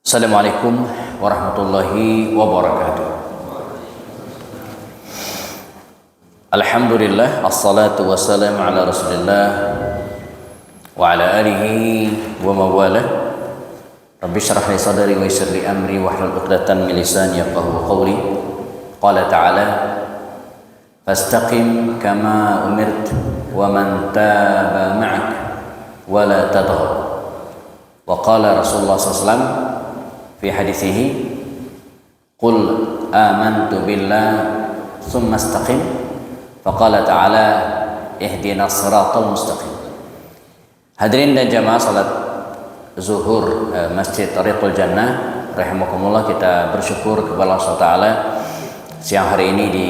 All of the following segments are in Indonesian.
Assalamualaikum warahmatullahi wabarakatuh. Alhamdulillah, assalatu wassalamu ala rasulillah wa ala alihi wa mawala. Rabbi syrah li sadri wa yassir li amri wahlul 'uqdatam min lisani yafqahu qawli. Qala ta'ala fastaqim kama umirt wa man taba ma'ak wa la tadghaw. Wa qala Rasulullah sallallahu alaihi wasallam fi hadithihi qul amantu billah thumma istaqim faqala ta'ala ihdinas siratal mustaqim. Hadirin dan jamaah salat zuhur Masjid Tariqul Jannah rahimakumullah, kita bersyukur kepada Allah SWT siang hari ini di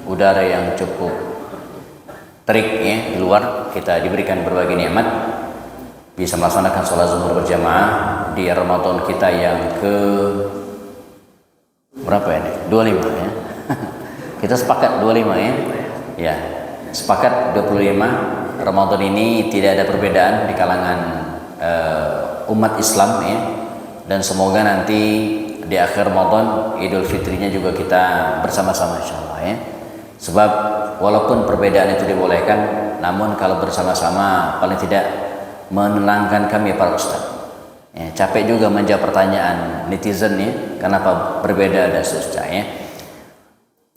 udara yang cukup terik ya, di luar kita diberikan berbagai nikmat, bisa melaksanakan sholat zuhur berjamaah di Ramadan kita yang ke berapa ini? 25 ya. Kita sepakat 25 ya. Ya, sepakat 25. Ramadan ini tidak ada perbedaan di kalangan umat Islam ya. Dan semoga nanti di akhir Ramadan Idul Fitrinya juga kita bersama-sama insyaallah ya. Sebab walaupun perbedaan itu dibolehkan, namun kalau bersama-sama paling tidak menenangkan kami para ustaz. Ya, capek juga menjawab pertanyaan netizen ya, kenapa berbeda dan seterusnya ya.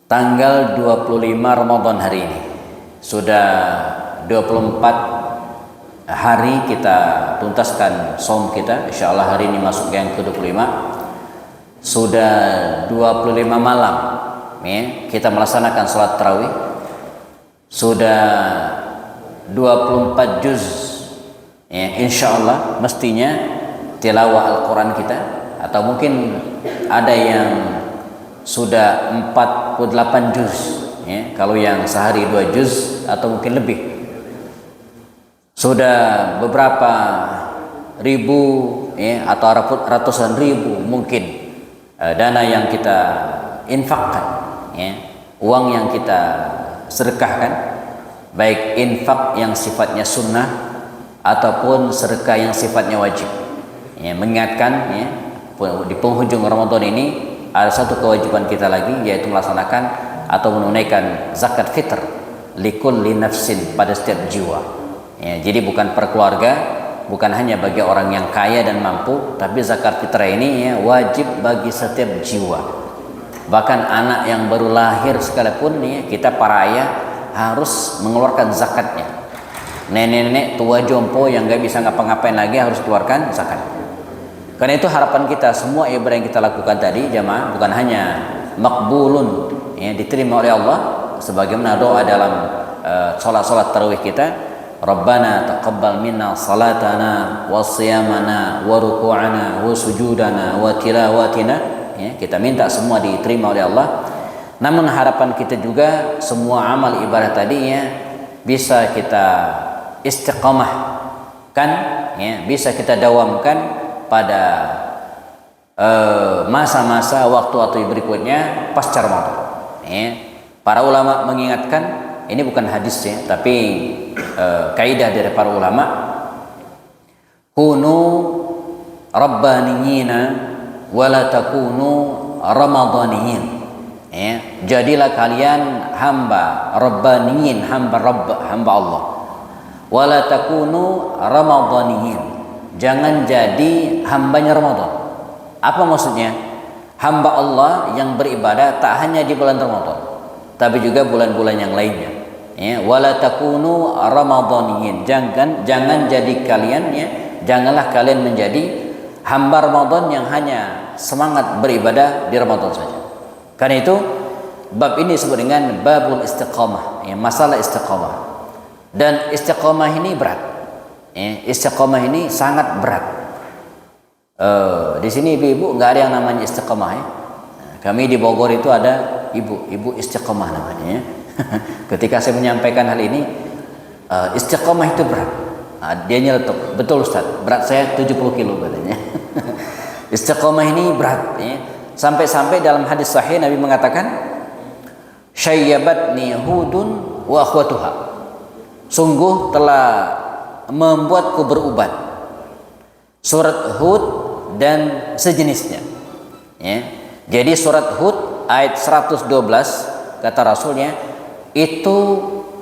Tanggal 25 Ramadan hari ini sudah 24 hari kita tuntaskan saum kita, insyaallah hari ini masuk yang ke-25. Sudah 25 malam ya, kita melaksanakan salat tarawih. Sudah 24 juz ya, insyaallah mestinya tilawah Al-Quran kita, atau mungkin ada yang sudah 48 juz ya, kalau yang sehari 2 juz atau mungkin lebih. Sudah beberapa ribu ya, atau ratusan ribu mungkin dana yang kita infakkan ya, uang yang kita sedekahkan, baik infak yang sifatnya sunnah ataupun sedekah yang sifatnya wajib ya. Mengingatkan ya, di penghujung Ramadan ini ada satu kewajiban kita lagi, yaitu melaksanakan atau menunaikan zakat fitr likulli nafsin, pada setiap jiwa ya. Jadi bukan per keluarga, bukan hanya bagi orang yang kaya dan mampu, tapi zakat fitrah ini ya, wajib bagi setiap jiwa. Bahkan anak yang baru lahir sekalipun ya, kita para ayah harus mengeluarkan zakatnya. Nenek-nenek tua jompo yang gak bisa ngapa-ngapain lagi harus keluarkan zakat. Karena itu harapan kita, semua ibadah yang kita lakukan tadi jamaah bukan hanya makbulun ya, diterima oleh Allah sebagaimana doa dalam salat tarawih kita, Rabbana taqabbal minna salatana wa siyamana wa ruku'ana wa sujudana wa tilawatina ya, kita minta semua diterima oleh Allah. Namun harapan kita juga semua amal ibadah tadi ya bisa kita istiqamah kan ya, bisa kita dawamkan pada masa-masa waktu-waktu berikutnya pasca Ramadan ya. Para ulama mengingatkan, ini bukan hadis ya, tapi kaidah dari para ulama, kunu rabbaniyina wala takunu ramadaniyin ya. Jadilah kalian hamba rabbaniyin, hamba Allah, wala takunu ramadaniyin, jangan jadi hambanya Ramadan. Apa maksudnya? Hamba Allah yang beribadah tak hanya di bulan Ramadan, tapi juga bulan-bulan yang lainnya ya. Wala takunu ramadaniyin, jangan jadi kalian ya, janganlah kalian menjadi hamba Ramadan yang hanya semangat beribadah di Ramadan saja. Karena itu bab ini disebut dengan babul istiqamah ya, masalah istiqamah. Dan istiqamah ini berat ya, istiqamah ini sangat berat. Di sini ibu-ibu nggak ada yang namanya istiqamah ya. Kami di Bogor itu ada ibu istiqamah namanya ya. Ketika saya menyampaikan hal ini, istiqamah itu berat. Dia nyeletuk, betul Ustaz, berat saya 70 kilo katanya. Istiqamah ini berat ya. Sampai-sampai dalam hadis sahih Nabi mengatakan, syayyabatni hudun wa akhwatuha, sungguh telah membuatku berubat surat Hud dan sejenisnya. Ya. Jadi surat Hud ayat 112 kata Rasulnya itu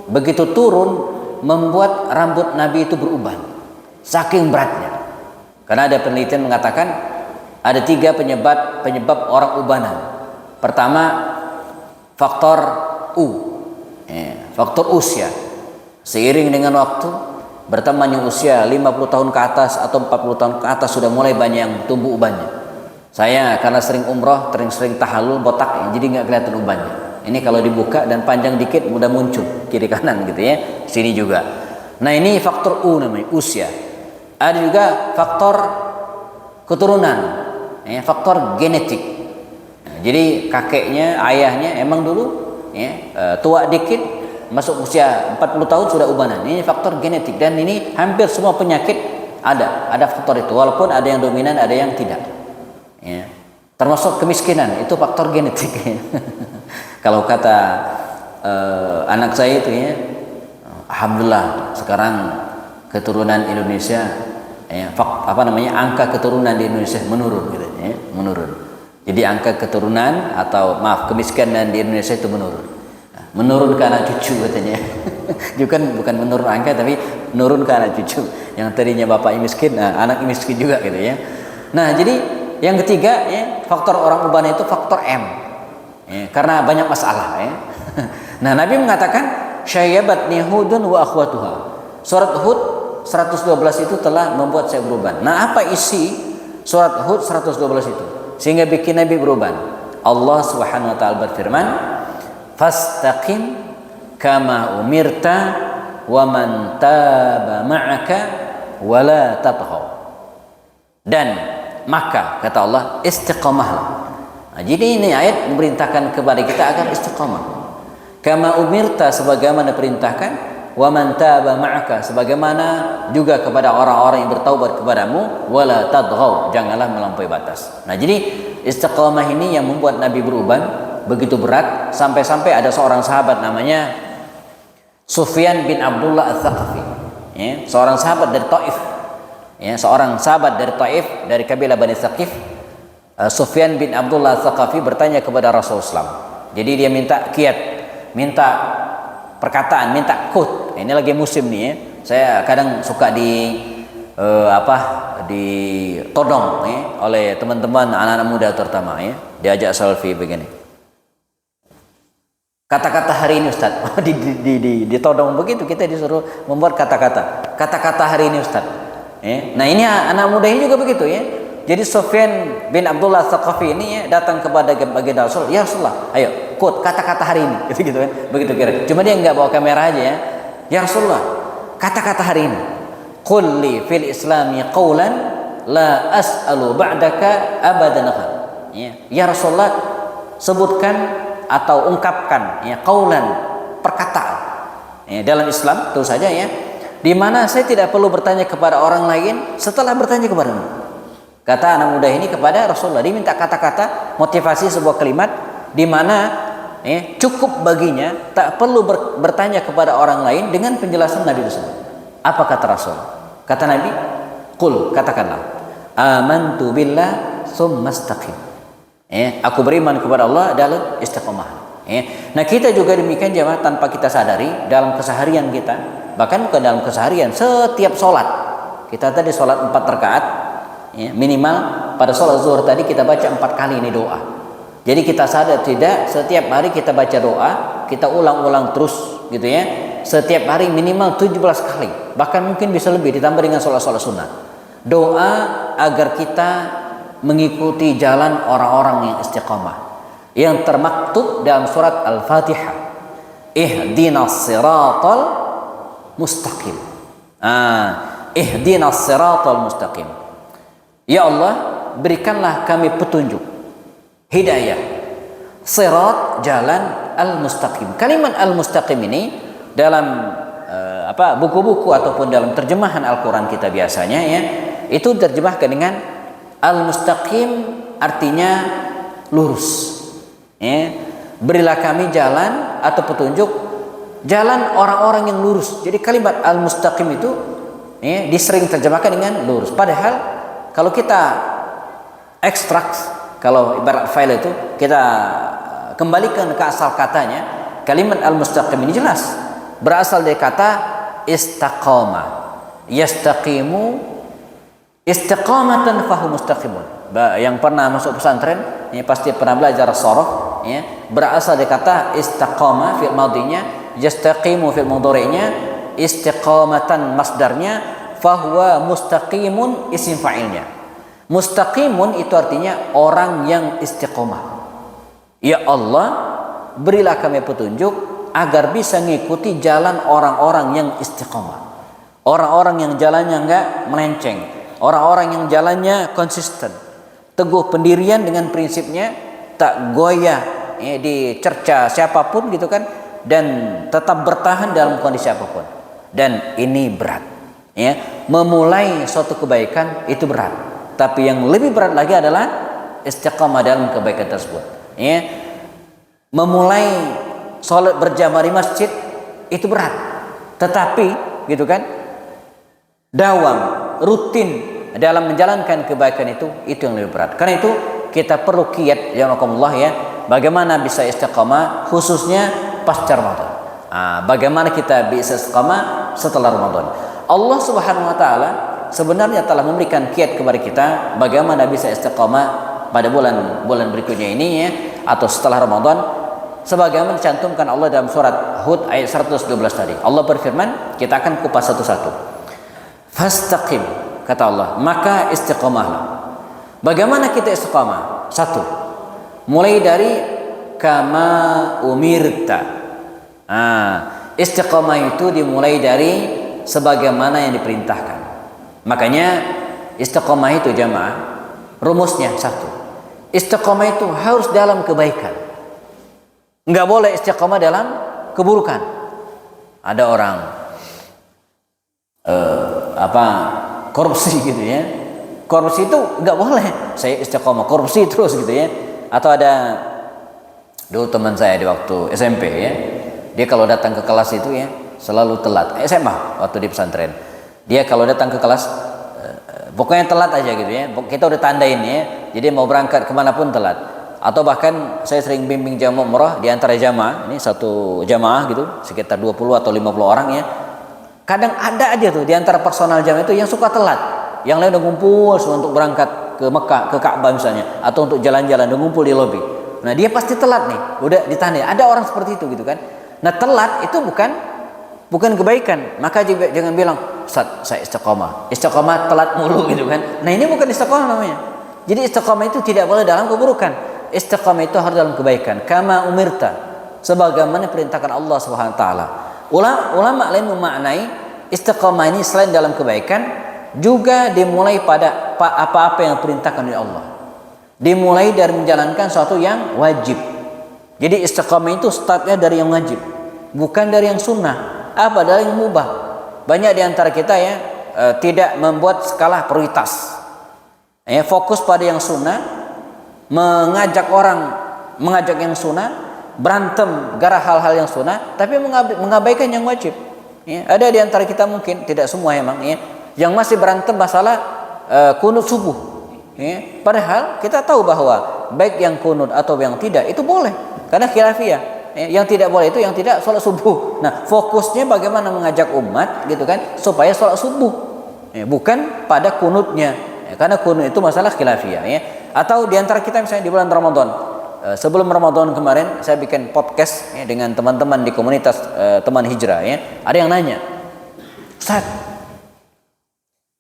begitu turun membuat rambut Nabi itu beruban, saking beratnya. Karena ada penelitian mengatakan ada 3 penyebab orang ubanan. Pertama, faktor U, faktor usia. Seiring dengan waktu bertambahnya usia 50 tahun ke atas atau 40 tahun ke atas sudah mulai banyak yang tumbuh ubannya. Saya karena sering umroh, sering tahallul botak, jadi nggak kelihatan ubannya. Ini kalau dibuka dan panjang dikit mudah muncul kiri kanan gitu ya. Sini juga. Nah ini faktor U namanya, usia. Ada juga faktor keturunan, faktor genetik. Nah, jadi kakeknya, ayahnya emang dulu tua dikit, masuk usia 40 tahun sudah ubanan. Ini faktor genetik dan ini hampir semua penyakit ada faktor itu. Walaupun ada yang dominan, ada yang tidak. Ya. Termasuk kemiskinan itu faktor genetik. Kalau kata anak saya itu ya, alhamdulillah sekarang keturunan Indonesia angka keturunan di Indonesia menurun gitu ya, menurun. Jadi angka keturunan atau kemiskinan di Indonesia itu menurun. Menurun ke anak cucu katanya. bukan menurun angka tapi menurun ke anak cucu. Yang tadinya bapaknya miskin, anak miskin juga gitu ya. Nah, jadi yang ketiga ya, faktor orang ubanan itu faktor M. Ya, karena banyak masalah ya. Nah, Nabi mengatakan syayyabatni Hudun wa akhwatuha. Surat Hud 112 itu telah membuat saya beruban. Nah, apa isi surat Hud 112 itu sehingga bikin Nabi beruban? Allah Subhanahu wa taala berfirman, "Fastaqim kama umirta wa man taba ma'aka wa la tatghaw." Dan maka kata Allah, istiqamahlah. Nah, jadi ini ayat memerintahkan kepada kita agar istiqamah. Kama umirta sebagaimana perintahkan, wa man taba ma'aka sebagaimana juga kepada orang-orang yang bertaubat kepadamu, wala tadghaw janganlah melampaui batas. Nah, jadi istiqamah ini yang membuat Nabi beruban begitu berat sampai-sampai ada seorang sahabat namanya Sufyan bin Abdullah Ats-Tsaqafi. Ya, seorang sahabat dari Taif. Ya, seorang sahabat dari Taif dari kabilah Bani Tsaqif. Sufyan bin Abdullah Ats-Tsaqafi bertanya kepada Rasulullah SAW. Jadi dia minta kiat, minta perkataan, minta quote. Ini lagi musim nih ya. Saya kadang suka ditodong ya, oleh teman-teman anak-anak muda terutama ya. Diajak selfie begini. Kata-kata hari ini Ustaz. Ditodong begitu, kita disuruh membuat kata-kata. Kata-kata hari ini Ustaz. Ya. Nah, ini anak muda ini juga begitu ya. Jadi Sufyan bin Abdullah Ats-Tsaqafi ini ya, datang kepada baginda Rasul, ya Rasulullah, ayo quote kata-kata hari ini, gitu kan, begitu kira. Cuma dia nggak bawa kamera aja ya. Ya Rasulullah, kata-kata hari ini. Qul li fil islami qawlan la as'alu ba'daka abadan. Ya Rasulullah, sebutkan atau ungkapkan ya qawlan, perkataan. Ya, dalam Islam itu saja ya, di mana saya tidak perlu bertanya kepada orang lain setelah bertanya kepadamu. Kata anak muda ini kepada Rasulullah, diminta kata-kata motivasi sebuah kalimat di mana cukup baginya tak perlu bertanya kepada orang lain dengan penjelasan Nabi tersebut. Apa kata Rasul? Kata Nabi, qul, katakanlah, amantu billah tsumma istaqim. Aku beriman kepada Allah dalam istiqomah. Nah, kita juga demikian jemaah, tanpa kita sadari dalam keseharian kita, bahkan bukan dalam keseharian, setiap sholat kita tadi sholat 4 rakaat. Ya, minimal pada sholat zuhur tadi kita baca 4 kali ini doa. Jadi kita sadar tidak, setiap hari kita baca doa, kita ulang-ulang terus gitu ya. Setiap hari minimal 17 kali, bahkan mungkin bisa lebih ditambah dengan sholat-sholat sunnah. Doa agar kita mengikuti jalan orang-orang yang istiqamah, yang termaktub dalam surat Al-Fatihah. Ihdinas siratal mustaqim. Ihdinas siratal mustaqim. Ya Allah, berikanlah kami petunjuk, hidayah, sirat, jalan al-mustaqim. Kalimat al-mustaqim ini dalam buku-buku ataupun dalam terjemahan Al-Quran kita biasanya ya, itu terjemahkan dengan al-mustaqim, artinya lurus. Ya. Berilah kami jalan atau petunjuk jalan orang-orang yang lurus. Jadi kalimat al-mustaqim itu disering terjemahkan dengan lurus. Padahal kalau kita ekstrak, kalau ibarat file itu kita kembalikan ke asal katanya, kalimat al-mustaqim ini jelas berasal dari kata istaqama, yastaqimu istiqamatan fahu mustaqimun. Yang pernah masuk pesantren ini pasti pernah belajar shoroh, ya, berasal dari kata istaqama fi'il madinya, yastaqimu fi'il mudhari'nya, istiqamatan masdarnya, fahuwa mustaqimun isim fa'ilnya. Mustaqimun itu artinya orang yang istiqomah. Ya Allah, berilah kami petunjuk agar bisa mengikuti jalan orang-orang yang istiqomah. Orang-orang yang jalannya enggak melenceng, orang-orang yang jalannya konsisten, teguh pendirian dengan prinsipnya, tak goyah ya, dicerca siapapun gitu kan, dan tetap bertahan dalam kondisi apapun. Dan ini berat. Ya, memulai suatu kebaikan itu berat. Tapi yang lebih berat lagi adalah istiqamah dalam kebaikan tersebut. Ya. Memulai sholat berjamaah di masjid itu berat. Tetapi gitu kan, dawam, rutin dalam menjalankan kebaikan itu yang lebih berat. Karena itu kita perlu kiat ya Allah ya. Bagaimana bisa istiqamah khususnya pasca Ramadan. Bagaimana kita bisa istiqamah setelah Ramadan. Allah Subhanahu wa taala sebenarnya telah memberikan kiat kepada kita bagaimana bisa istiqamah pada bulan berikutnya ini ya, atau setelah Ramadan, sebagaimana dicantumkan Allah dalam surat Hud ayat 112 tadi. Allah berfirman, kita akan kupas satu-satu. Fastaqim, kata Allah, maka istiqamahlah. Bagaimana kita istiqamah? Satu, mulai dari kama umirta. Istiqamah itu dimulai dari sebagaimana yang diperintahkan. Makanya istiqamah itu jamaah, rumusnya satu, istiqamah itu harus dalam kebaikan, nggak boleh istiqamah dalam keburukan. Ada orang korupsi gitu ya, korupsi itu nggak boleh, saya istiqamah korupsi terus gitu ya. Atau ada dulu teman saya di waktu SMP ya, dia kalau datang ke kelas itu ya selalu telat. SMA waktu di pesantren, dia kalau datang ke kelas pokoknya telat aja gitu ya. Kita udah tandain ya, jadi mau berangkat kemanapun telat. Atau bahkan saya sering bimbing jamaah umrah, di antara jamaah ini satu jamaah gitu sekitar 20 atau 50 orang ya, kadang ada aja tuh di antara personal jamaah itu yang suka telat. Yang lain udah ngumpul semua untuk berangkat ke Mekah, ke Ka'bah misalnya, atau untuk jalan-jalan udah ngumpul di lobi. Nah dia pasti telat nih, udah ditandai. Ada orang seperti itu gitu kan. Nah telat itu bukan kebaikan. Maka jangan bilang, Ustaz, saya istiqamah telat mulu gitu kan. Nah ini bukan istiqamah namanya. Jadi istiqamah itu tidak boleh dalam keburukan. Istiqamah itu harus dalam kebaikan. Kama umirta, sebagaimana perintahkan Allah Subhanahu wa taala. Ulama lain memaknai istiqamah ini selain dalam kebaikan juga dimulai pada apa-apa yang diperintahkan oleh Allah. Dimulai dari menjalankan sesuatu yang wajib. Jadi istiqamah itu startnya dari yang wajib, bukan dari yang sunnah. Apa dari yang mubah. Banyak di antara kita ya tidak membuat skala prioritas. Fokus pada yang sunnah, mengajak yang sunnah, berantem gara hal-hal yang sunnah, tapi mengabaikan yang wajib. Ada di antara kita mungkin, tidak semua emang ya, yang masih berantem masalah kunut subuh. Padahal kita tahu bahwa baik yang kunut atau yang tidak itu boleh, karena khilafiyah. Yang tidak boleh itu yang tidak sholat subuh. Nah fokusnya bagaimana mengajak umat gitu kan supaya sholat subuh, bukan pada kunutnya, karena kunut itu masalah khilafiyah ya. Atau diantara kita misalnya di bulan Ramadan, sebelum Ramadan kemarin saya bikin podcast ya, dengan teman-teman di komunitas teman hijrah ya. Ada yang nanya, Ustaz,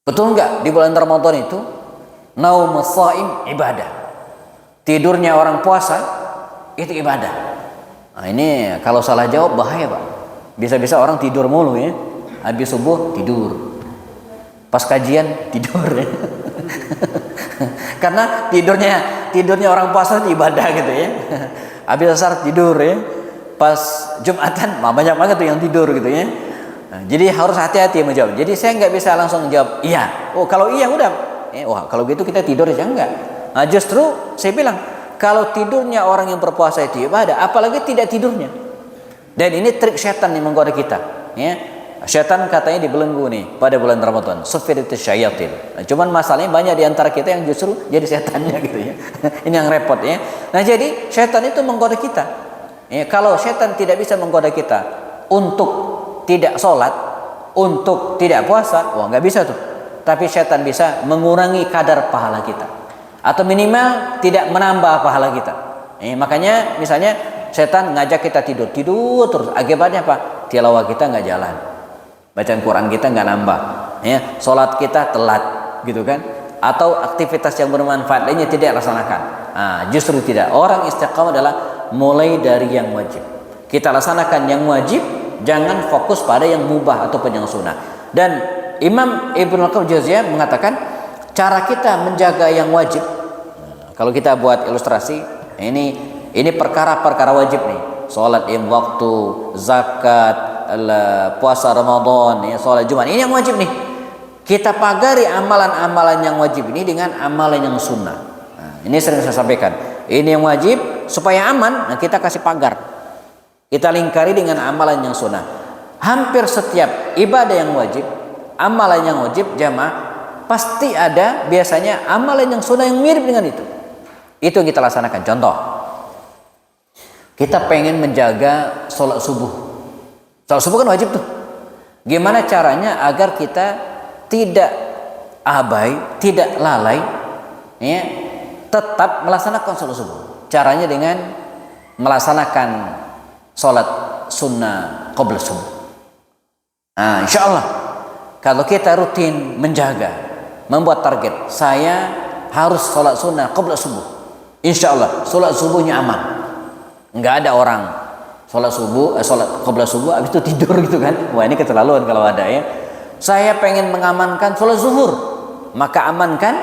betul nggak di bulan Ramadan itu naumus shaim ibadah, tidurnya orang puasa itu ibadah? Nah ini kalau salah jawab bahaya Pak. Bisa-bisa orang tidur mulu ya. Habis subuh tidur, pas kajian tidur ya. Karena tidurnya orang puasa itu ibadah gitu ya. Habis asar tidur ya. Pas Jumatan banyak banget tuh yang tidur gitu ya. Nah, jadi harus hati-hati menjawab. Jadi saya nggak bisa langsung jawab iya. Oh kalau iya udah. Wah kalau gitu kita tidur aja enggak. Nah justru saya bilang, kalau tidurnya orang yang berpuasa itu ibadah, apalagi tidak tidurnya. Dan ini trik setan yang menggoda kita. Ya. Syaitan katanya dibelenggu nih pada bulan Ramadan, sufiritus syayatin. Nah, cuman masalahnya banyak di antara kita yang justru jadi setannya gitu ya. Ini yang repot ya. Nah, jadi syaitan itu menggoda kita. Ya, kalau syaitan tidak bisa menggoda kita untuk tidak sholat, untuk tidak puasa, wah nggak bisa tuh. Tapi syaitan bisa mengurangi kadar pahala kita, atau minimal tidak menambah pahala kita. Makanya misalnya syaitan ngajak kita tidur terus. Akibatnya apa? Tilawah kita nggak jalan. Bacaan Quran kita nggak nambah, ya, sholat kita telat, gitu kan? Atau aktivitas yang bermanfaat lainnya tidak laksanakan. Justru tidak. Orang istiqamah adalah mulai dari yang wajib. Kita laksanakan yang wajib, jangan fokus pada yang mubah ataupun yang sunnah. Dan Imam Ibnu Al-Jauziyah mengatakan cara kita menjaga yang wajib. Kalau kita buat ilustrasi, ini perkara-perkara wajib nih. Sholat lima waktu, zakat, puasa Ramadan, ya, sholat Jumat, ini yang wajib nih. Kita pagari amalan-amalan yang wajib ini dengan amalan yang sunnah. Ini sering saya sampaikan. Ini yang wajib supaya aman. Nah, kita kasih pagar. Kita lingkari dengan amalan yang sunnah. Hampir setiap ibadah yang wajib, amalan yang wajib jamaah, pasti ada biasanya amalan yang sunnah yang mirip dengan itu. Itu yang kita laksanakan. Contoh, kita pengen menjaga sholat subuh. Sholat subuh kan wajib tuh. Gimana caranya agar kita tidak abai, tidak lalai, ya, tetap melaksanakan sholat subuh? Caranya dengan melaksanakan sholat sunnah qabla subuh. Insya Allah kalau kita rutin menjaga, membuat target, saya harus sholat sunnah qabla subuh, insya Allah sholat subuhnya aman. Nggak ada orang sholat subuh, sholat qabla subuh, habis itu tidur gitu kan. Wah, ini keterlaluan kalau ada ya. Saya pengen mengamankan sholat zuhur, maka amankan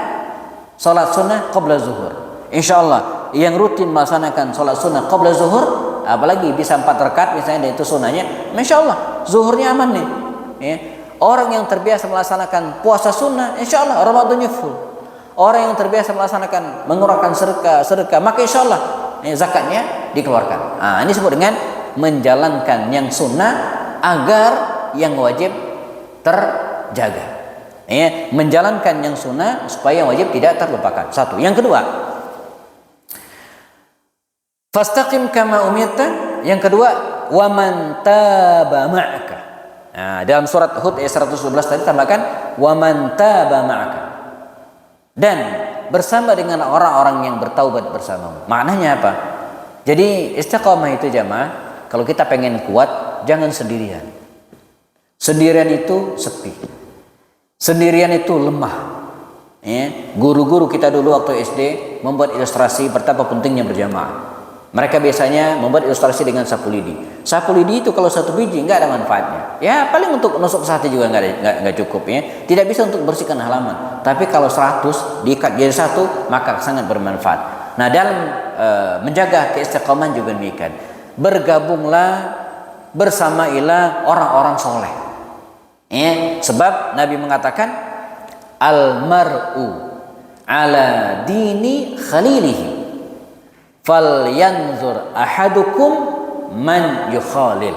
sholat sunnah qabla zuhur. Insya Allah yang rutin melaksanakan sholat sunnah qabla zuhur, apalagi bisa 4 rakaat misalnya, dan itu sunnahnya, insya Allah zuhurnya aman nih ya. Orang yang terbiasa melaksanakan puasa sunnah, insya Allah Ramadannya full. Orang yang terbiasa melaksanakan mengeluarkan sedekah, maka insya Allah zakatnya dikeluarkan. Ini disebut dengan menjalankan yang sunnah agar yang wajib terjaga. Menjalankan yang sunnah supaya yang wajib tidak terlupakan. Satu. Yang kedua, fastaqim kama umirta. Yang kedua, wa man taba ma'aka. Dalam surat Hud ayat 112 tadi tambahkan wa man taba ma'aka. Dan bersama dengan orang-orang yang bertaubat bersamamu. Maknanya apa? Jadi istiqamah itu jamaah, kalau kita pengen kuat, jangan sendirian. Sendirian itu sepi. Sendirian itu lemah. Guru-guru kita dulu waktu SD membuat ilustrasi betapa pentingnya berjamaah. Mereka biasanya membuat ilustrasi dengan sapu lidi. Sapu lidi itu kalau 1 biji nggak ada manfaatnya. Ya paling untuk nusuk sate juga nggak cukup ya. Tidak bisa untuk bersihkan halaman. Tapi kalau 100 diikat jadi 1, maka sangat bermanfaat. Nah, dalam menjaga keistiqomahan juga demikian. Bergabunglah bersamailah orang-orang soleh. Sebab Nabi mengatakan al-mar'u ala dini khalilihi. Falyanzur ahadukum man yukhalil.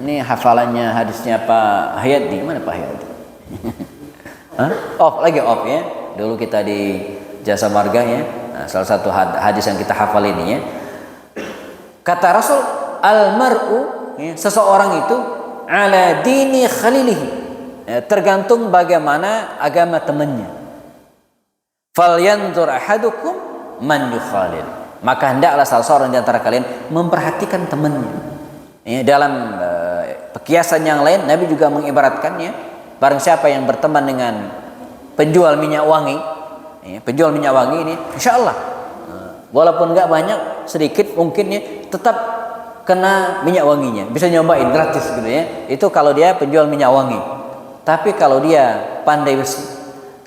Ini hafalannya hadisnya Pak Hayati. Mana Pak Hayati? Off ya. Dulu kita di Jasa Marga ya. Salah satu hadis yang kita hafal ini ya. Kata Rasul, al-mar'u, seseorang itu ala dini khalilihi, tergantung bagaimana agama temannya. Falyanzur ahadukum man yukhalil. Maka hendaklah salah seorang di antara kalian memperhatikan temannya. Dalam kiasan yang lain Nabi juga mengibaratkannya, barang siapa yang berteman dengan penjual minyak wangi, penjual minyak wangi ini, insya Allah walaupun nggak banyak, sedikit mungkin ya, tetap kena minyak wanginya, bisa nyobain gratis gitu ya. Itu kalau dia penjual minyak wangi. Tapi kalau dia pandai besi,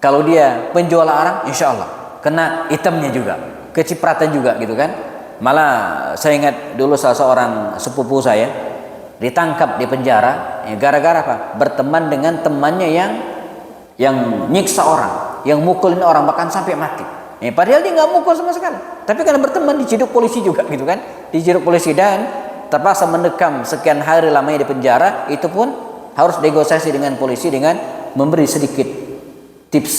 kalau dia penjual arang, insya Allah kena hitamnya juga, kecipratan juga gitu kan. Malah saya ingat dulu salah seorang sepupu saya ditangkap di penjara gara-gara apa? Berteman dengan temannya yang nyiksa orang, yang mukulin orang bahkan sampai mati. Padahal dia nggak mukul sama sekali, tapi karena berteman diciduk polisi juga gitu kan, diciduk polisi dan terpaksa mendekam sekian hari lamanya di penjara. Itu pun harus negosiasi dengan polisi dengan memberi sedikit tips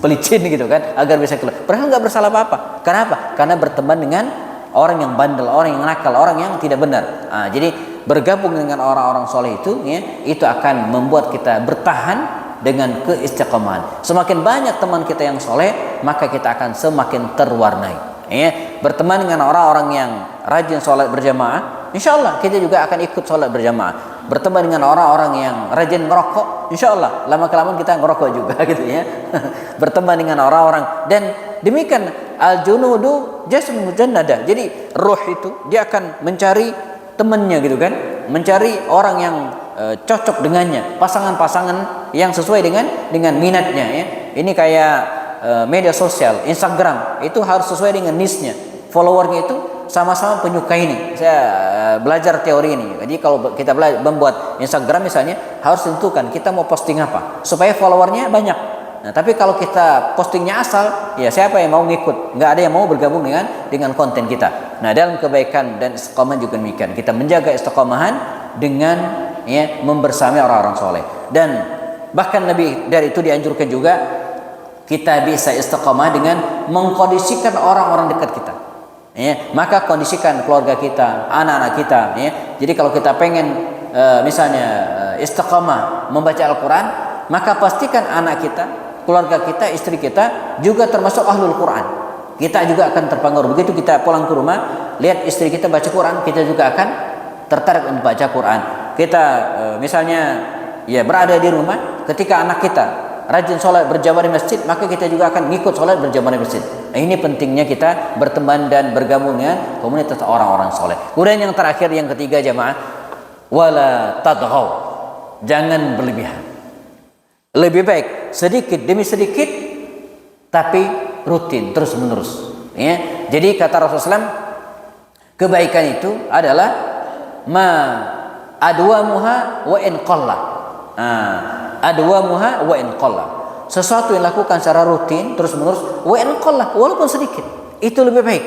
pelicin gitu kan agar bisa keluar. Padahal nggak bersalah apa-apa. Kenapa? Karena berteman dengan orang yang bandel, orang yang nakal, orang yang tidak benar. Jadi bergabung dengan orang-orang soleh itu, ya, itu akan membuat kita bertahan dengan keistiqomahan. Semakin banyak teman kita yang soleh, maka kita akan semakin terwarnai. Ya, berteman dengan orang-orang yang rajin sholat berjamaah, insya Allah kita juga akan ikut sholat berjamaah. Berteman dengan orang-orang yang rajin ngerokok, insya Allah lama kelamaan kita ngerokok juga gitu ya. Berteman dengan orang-orang, dan demikian al-junudu jasmun mujannada. Jadi roh itu dia akan mencari temannya gitu kan, mencari orang yang cocok dengannya, pasangan-pasangan yang sesuai dengan minatnya ya. Ini kayak media sosial, Instagram itu harus sesuai dengan niche-nya. Followernya itu sama-sama penyuka ini. Saya belajar teori ini. Jadi kalau kita membuat Instagram misalnya, harus tentukan kita mau posting apa supaya followernya banyak. Nah, tapi kalau kita postingnya asal, ya siapa yang mau ngikut? Nggak ada yang mau bergabung dengan konten kita. Nah, dalam kebaikan dan istiqomah juga demikian. Kita menjaga istiqomahan dengan ya membersamai orang-orang soleh. Dan bahkan lebih dari itu dianjurkan juga kita bisa istiqomah dengan mengkondisikan orang-orang dekat kita. Ya, maka kondisikan keluarga kita, anak-anak kita. Ya. Jadi kalau kita pengen misalnya istiqomah membaca Al-Quran, maka pastikan anak kita, keluarga kita, istri kita juga termasuk ahlul Quran. Kita juga akan terpengaruh. Begitu kita pulang ke rumah, lihat istri kita baca Quran, kita juga akan tertarik untuk baca Quran. Kita misalnya ya berada di rumah, ketika anak kita rajin sholat berjamaah di masjid, maka kita juga akan ngikut sholat berjamaah di masjid. Nah, ini pentingnya kita berteman dan bergabung dengan komunitas orang-orang soleh. Kemudian yang terakhir, yang ketiga jamaah, wala tadghaw, jangan berlebihan. Lebih baik sedikit demi sedikit, tapi rutin terus menerus. Ya. Jadi kata Rasulullah, kebaikan itu adalah ma adwamuha wa in qalla. Adwamuha wa in qalla. Sesuatu yang lakukan secara rutin terus menerus wa in qalla, walaupun sedikit, itu lebih baik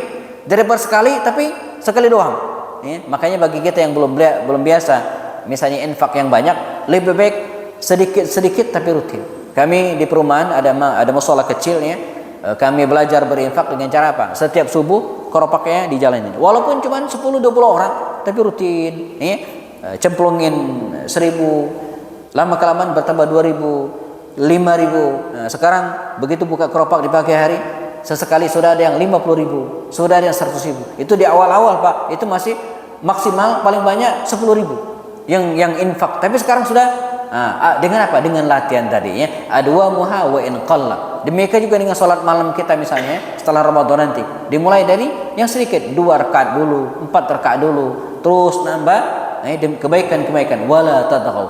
daripada sekali tapi sekali doang. Ya, makanya bagi kita yang belum biasa misalnya infak yang banyak, lebih baik sedikit tapi rutin. Kami di perumahan ada mushola kecil ya. Kami belajar berinfak dengan cara apa? Setiap subuh keropaknya dijalanin. Walaupun cuma 10-20 orang tapi rutin ya. Cemplungin 1.000, lama kelamaan bertambah 2.000, 5.000. Nah, sekarang begitu buka keropak di pagi hari, sesekali sudah ada yang 50.000, sudah ada yang 100.000. Itu di awal-awal Pak, itu masih maksimal paling banyak 10.000 yang infak. Tapi sekarang sudah dengan apa? Dengan latihan tadi ya. Adwa muha wa in qalla. Demikian juga dengan sholat malam kita misalnya setelah Ramadan nanti. Dimulai dari yang sedikit, 2 rakaat dulu, 4 rakaat dulu, terus nambah kebaikan-kebaikan. Wala tadghaw.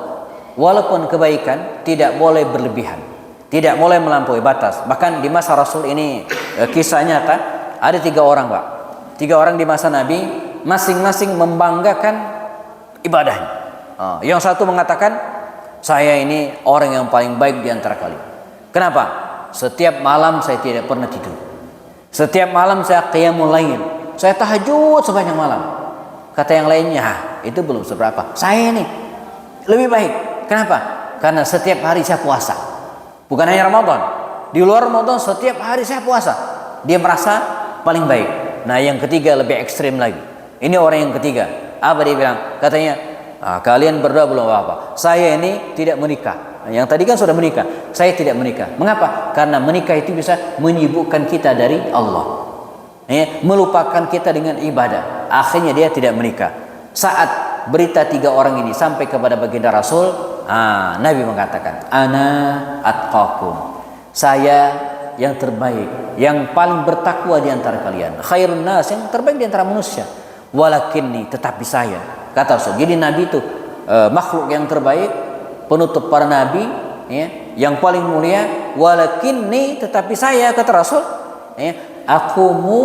Walaupun kebaikan tidak boleh berlebihan, tidak boleh melampaui batas. Bahkan di masa Rasul ini kisah nyata, ada 3 orang Pak, 3 orang di masa Nabi, masing-masing membanggakan ibadahnya. Yang satu mengatakan, saya ini orang yang paling baik di antara kalian. Kenapa? Setiap malam saya tidak pernah tidur. Setiap malam saya qiyamul lail, saya tahajud sepanjang malam. Kata yang lainnya, itu belum seberapa. Saya ini lebih baik. Kenapa? Karena setiap hari saya puasa. Bukan hanya Ramadan. Di luar Ramadan setiap hari saya puasa. Dia merasa paling baik. Nah, yang ketiga lebih ekstrim lagi. Ini orang yang ketiga. Apa dia bilang? Katanya, kalian berdua belum apa-apa. Saya ini tidak menikah. Yang tadi kan sudah menikah. Saya tidak menikah. Mengapa? Karena menikah itu bisa menyibukkan kita dari Allah. Melupakan kita dengan ibadah. Akhirnya dia tidak menikah. Saat berita 3 orang ini sampai kepada baginda Rasul, Nabi mengatakan, ana atqakum, saya yang terbaik, yang paling bertakwa di antara kalian, khairun nas, yang terbaik di antara manusia, walakinni, tetapi saya, kata Rasul. Jadi Nabi itu makhluk yang terbaik, penutup para nabi ya, yang paling mulia. Walakinni, tetapi saya, kata Rasul, aqumu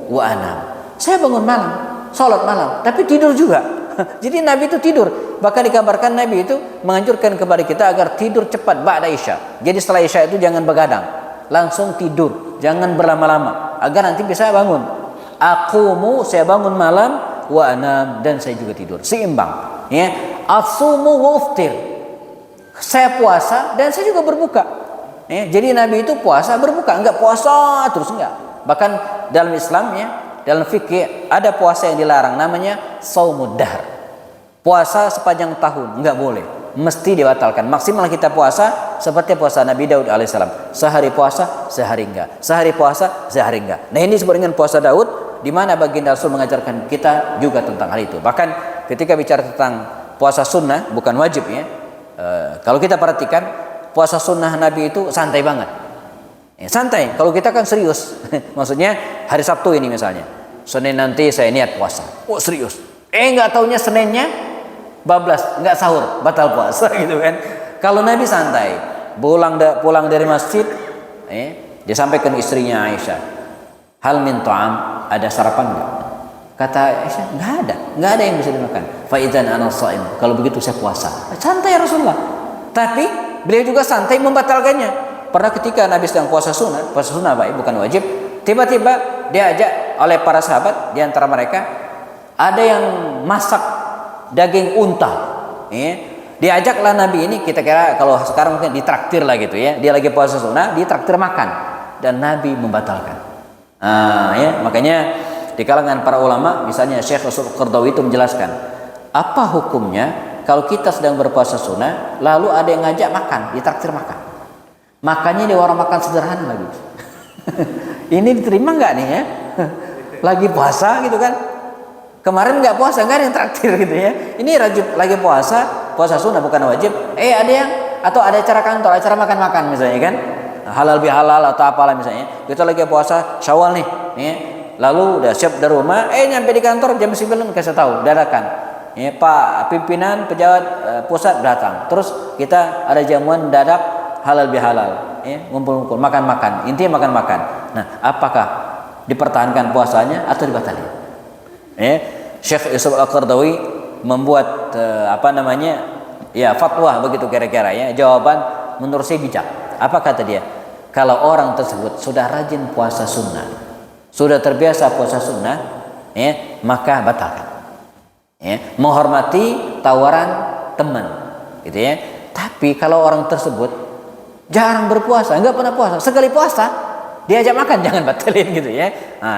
wa anam, saya bangun malam, sholat malam, tapi tidur juga. Jadi Nabi itu tidur. Bahkan dikabarkan Nabi itu menganjurkan kepada kita agar tidur cepat ba'da isya. Jadi setelah isya itu jangan begadang, langsung tidur, jangan berlama-lama, agar nanti bisa bangun. Aqumu, saya bangun malam, wa anam, dan saya juga tidur, seimbang ya. Asumu wa uftir, Saya puasa dan saya juga berbuka. Jadi Nabi itu puasa berbuka, enggak puasa terus, enggak. Bahkan dalam Islam ya, dalam fikih ada puasa yang dilarang, namanya shaumud dahr. Puasa sepanjang tahun enggak boleh, mesti dibatalkan. Maksimal kita puasa seperti puasa Nabi Daud alaihissalam, sehari puasa sehari enggak, sehari puasa sehari enggak. Nah ini disebut dengan puasa Daud, di mana baginda Rasul mengajarkan kita juga tentang hal itu. Bahkan ketika bicara tentang puasa sunnah, bukan wajib ya, kalau kita perhatikan puasa sunnah Nabi itu santai banget. Santai. Kalau kita kan serius. Maksudnya hari Sabtu ini misalnya, Senin nanti saya niat puasa. Oh serius. Nggak taunya Seninnya bablas, nggak sahur, batal puasa gitu kan. Kalau Nabi santai, pulang dari masjid, dia sampaikan istrinya Aisyah, hal min ta'am, ada sarapan nggak? Kata Aisyah, nggak ada yang bisa dimakan. Faizan ana shaim. Kalau begitu saya puasa. Santai Rasulullah. Tapi beliau juga santai membatalkannya. Pernah ketika Nabi sedang puasa sunnah Pak, bukan wajib, tiba-tiba diajak oleh para sahabat, di antara mereka ada yang masak daging unta. Diajaklah Nabi ini, kita kira kalau sekarang mungkin ditraktir lah gitu ya. Dia lagi puasa sunnah, ditraktir makan, dan Nabi membatalkan. Makanya di kalangan para ulama, misalnya Syekh Rasul Qardawi itu menjelaskan, apa hukumnya kalau kita sedang berpuasa sunnah, lalu ada yang ngajak makan, ditraktir makan. Makannya di warung makan sederhana lagi. Ini diterima nggak nih ya? Lagi puasa gitu kan? Kemarin nggak puasa, nggak ada yang traktir gitu ya. Ini lagi puasa sunnah bukan wajib. Ada yang, atau ada acara kantor, acara makan-makan misalnya kan? Halal bihalal atau apalah misalnya. Kita lagi puasa Syawal nih, lalu udah siap dari rumah, nyampe di kantor jam 9 kasih tahu, dadakan. Pak pimpinan pejabat pusat datang, terus kita ada jamuan dadak halal bihalal, ngumpul-ngumpul makan-makan, intinya makan-makan. Nah, apakah dipertahankan puasanya atau dibatalkan? Syekh Yusuf Al-Qardawi membuat fatwa begitu kira-kira ya. Jawaban menurut saya bijak. Apa kata dia? Kalau orang tersebut sudah rajin puasa sunnah, sudah terbiasa puasa sunnah, maka batalkan. Menghormati tawaran teman gitu ya. Tapi kalau orang tersebut jarang berpuasa, enggak pernah puasa, sekali puasa diajak makan, jangan batalin gitu ya.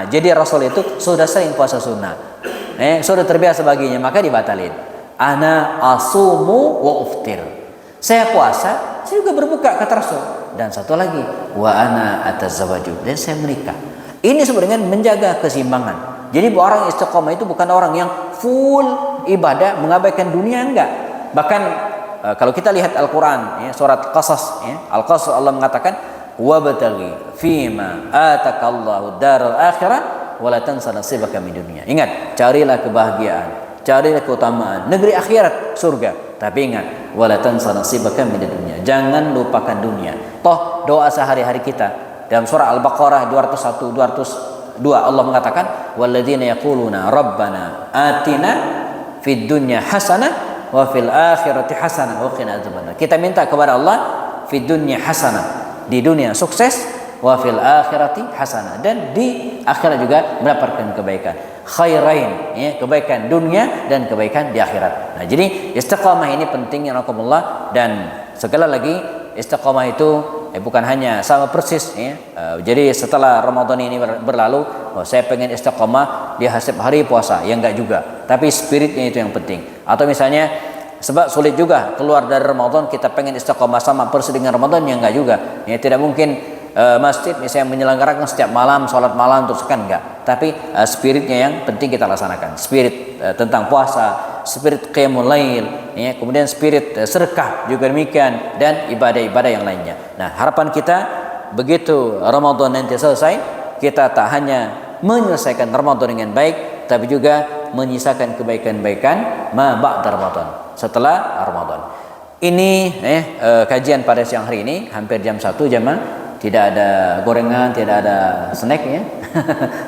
Jadi Rasul itu sudah sering puasa sunnah, sudah terbiasa baginya, maka dibatalin. Ana asumu wa uftir, saya puasa, saya juga berbuka, kata Rasul. Dan satu lagi, wa ana atazawwaju, dan saya menikah. Ini sebenarnya menjaga keseimbangan. Jadi orang istiqomah itu bukan orang yang full ibadah mengabaikan dunia, enggak. Bahkan kalau kita lihat Al-Quran, surat Qasas, Al-Qasas, Allah mengatakan, wabtaghi fima atakallahu daral akhirah wala tansa nasibaka min dunya. Ingat, carilah kebahagiaan, carilah keutamaan negeri akhirat, surga. Tapi ingat, wala tansa nasibaka min dunya. Jangan lupakan dunia. Toh doa sehari-hari kita dalam surah Al-Baqarah 201 202 Allah mengatakan, walladzina yaquluna rabbana atina fid dunya hasanah wa fil akhirati hasanah wa qina adzabannar. Kita minta kepada Allah fid dunya hasanah, di dunia sukses, wa fil akhirati hasanah, dan di akhirat juga mendapatkan kebaikan. Khairain, kebaikan dunia dan kebaikan di akhirat. Nah, jadi istiqamah ini penting ya rahimakumullah. Dan sekali lagi, istiqamah itu bukan hanya sama persis jadi setelah Ramadan ini berlalu, saya pengen istiqamah di hasib hari puasa, ya enggak juga, tapi spiritnya itu yang penting. Atau misalnya sebab sulit juga keluar dari Ramadan, kita pengen istiqamah sama persis dengan Ramadan, ya enggak juga. Tidak mungkin masjid misalnya menyelenggarakan setiap malam sholat malam terus, kan enggak. Tapi spiritnya yang penting kita laksanakan, spirit tentang puasa, spirit qiyamul lail, kemudian spirit sedekah juga demikian, dan ibadah-ibadah yang lainnya. Nah, harapan kita begitu Ramadan nanti selesai, kita tak hanya menyelesaikan Ramadan dengan baik, tapi juga menyisakan kebaikan-kebaikan ba'da Ramadan, setelah Ramadan. Ini kajian pada siang hari ini, hampir jam 1 jamaah. Tidak ada gorengan, tidak ada snack ya.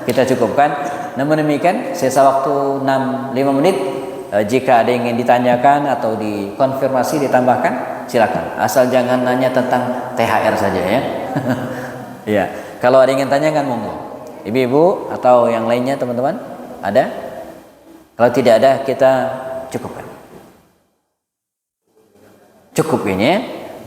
Kita cukupkan. Namun demikian, sisa waktu 5 menit. Jika ada yang ingin ditanyakan atau dikonfirmasi, ditambahkan, silakan. Asal jangan nanya tentang THR saja ya. Ya, kalau ada yang ingin tanyakan monggo. Ibu-ibu atau yang lainnya teman-teman, ada? Kalau tidak ada, kita cukupkan. Cukup ini ya.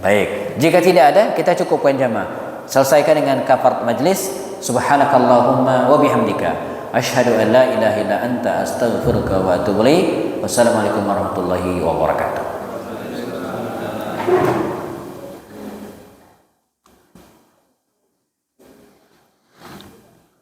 Baik. Jika tidak ada, kita cukupkan jamaah. Selesaikan dengan kafarat majlis. Subhanakallahumma wa bihamdika asyhadu an la ilaha illa anta astaghfiruka wa atubu ilaik. Wassalamualaikum warahmatullahi wabarakatuh.